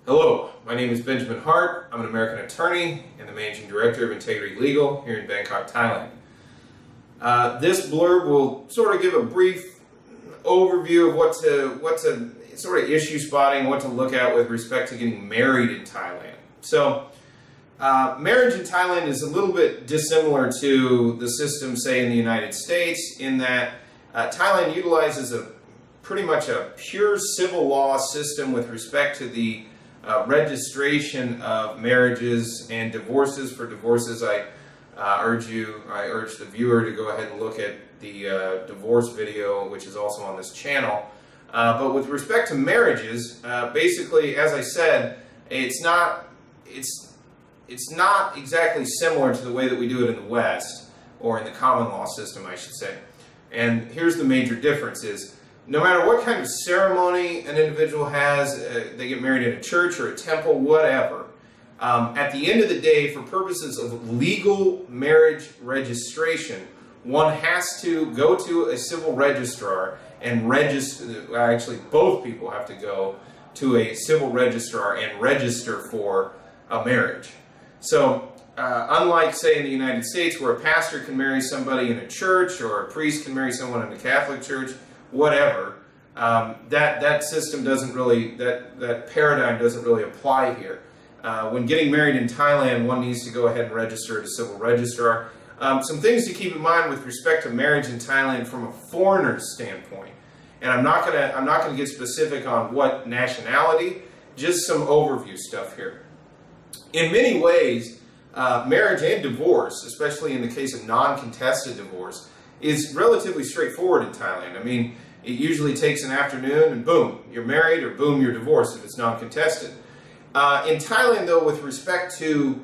Hello, my name is Benjamin Hart. I'm an American attorney and the Managing Director of Integrity Legal here in Bangkok, Thailand. This blurb will sort of give a brief overview of what to sort of issue spotting, what to look at with respect to getting married in Thailand. So, marriage in Thailand is a little bit dissimilar to the system, say, in the United States, in that Thailand utilizes pretty much a pure civil law system with respect to the registration of marriages and divorces. For divorces, I urge the viewer to go ahead and look at the divorce video, which is also on this channel. But with respect to marriages, basically, as I said, it's not exactly similar to the way that we do it in the West, or in the common law system, I should say. And here's the major difference is, no matter what kind of ceremony an individual has, they get married in a church or a temple, whatever, at the end of the day, for purposes of legal marriage registration, one has to go to a civil registrar and register. Actually, both people have to go to a civil registrar and register for a marriage. So, unlike, say, in the United States, where a pastor can marry somebody in a church or a priest can marry someone in the Catholic Church, whatever, that system doesn't really, that paradigm doesn't really apply here. When getting married in Thailand, one needs to go ahead and register at a civil registrar. Some things to keep in mind with respect to marriage in Thailand from a foreigner's standpoint, and I'm not gonna get specific on what nationality, just some overview stuff here. In many ways, marriage and divorce, especially in the case of non-contested divorce, is relatively straightforward in Thailand. I mean, it usually takes an afternoon and boom, you're married, or boom, you're divorced if it's non-contested. In Thailand, though, with respect to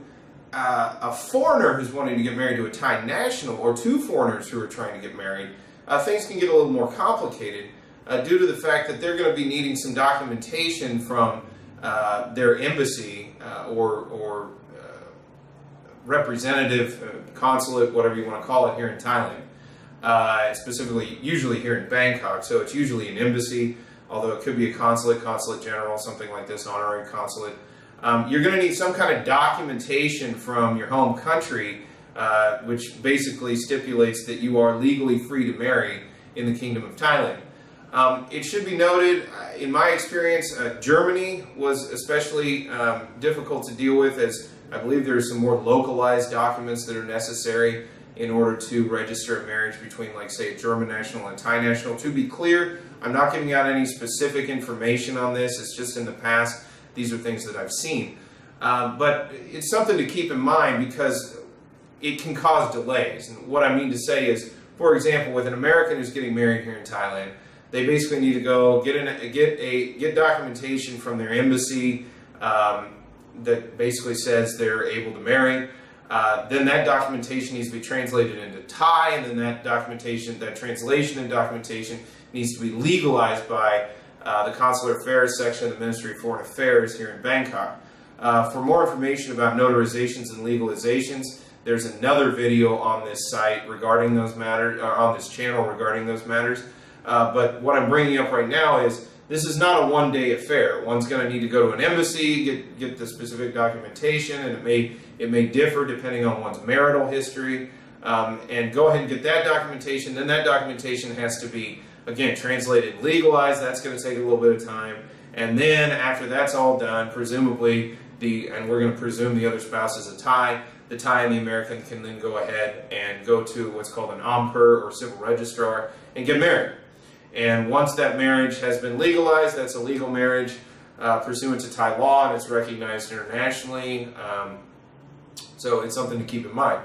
a foreigner who's wanting to get married to a Thai national, or two foreigners who are trying to get married, things can get a little more complicated due to the fact that they're going to be needing some documentation from their embassy or representative, consulate, whatever you want to call it, here in Thailand. Specifically, usually here in Bangkok, so it's usually an embassy, although it could be a consulate, consulate general, something like this, honorary consulate. You're going to need some kind of documentation from your home country, which basically stipulates that you are legally free to marry in the Kingdom of Thailand. It should be noted, in my experience, Germany was especially difficult to deal with, as I believe there are some more localized documents that are necessary in order to register a marriage between, like, say, a German national and Thai national. To be clear, I'm not giving out any specific information on this. It's just in the past, these are things that I've seen. But it's something to keep in mind because it can cause delays. And what I mean to say is, for example, with an American who's getting married here in Thailand, they basically need to go get documentation from their embassy that basically says they're able to marry. Then that documentation needs to be translated into Thai, and then that translation and documentation needs to be legalized by the Consular Affairs section of the Ministry of Foreign Affairs here in Bangkok. For more information about notarizations and legalizations, there's another video on this site regarding those matters, on this channel regarding those matters. But what I'm bringing up right now is, this is not a one-day affair. One's going to need to go to an embassy, get the specific documentation, and it may differ depending on one's marital history, and go ahead and get that documentation. Then that documentation has to be, again, translated and legalized. That's going to take a little bit of time. And then after that's all done, presumably, and we're going to presume the other spouse is a Thai, the Thai and the American can then go ahead and go to what's called an Ampur, or civil registrar, and get married. And once that marriage has been legalized, that's a legal marriage pursuant to Thai law, and it's recognized internationally. So it's something to keep in mind.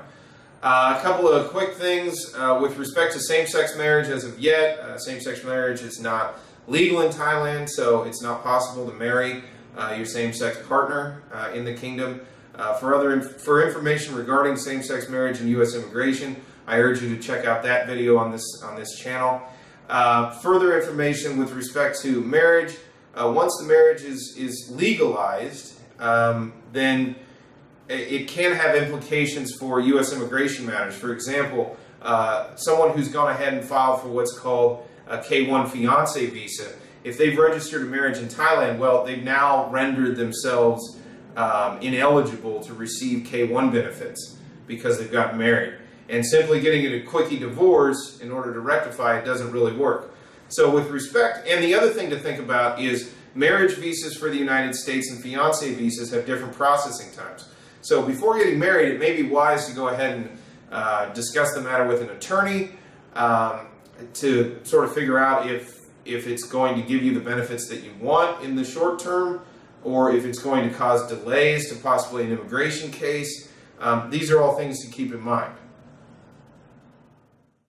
A couple of quick things with respect to same-sex marriage. As of yet, same-sex marriage is not legal in Thailand, so it's not possible to marry your same-sex partner in the kingdom. For information regarding same-sex marriage and U.S. immigration, I urge you to check out that video on this channel. Further information with respect to marriage, once the marriage is legalized, then it can have implications for U.S. immigration matters. For example, someone who's gone ahead and filed for what's called a K-1 fiancé visa if they've registered a marriage in Thailand, well, they've now rendered themselves ineligible to receive K-1 benefits because they've gotten married. And simply getting a quickie divorce in order to rectify it doesn't really work. So with respect, and the other thing to think about is marriage visas for the United States and fiancé visas have different processing times. So before getting married, it may be wise to go ahead and discuss the matter with an attorney to sort of figure out if it's going to give you the benefits that you want in the short term, or if it's going to cause delays to possibly an immigration case. These are all things to keep in mind.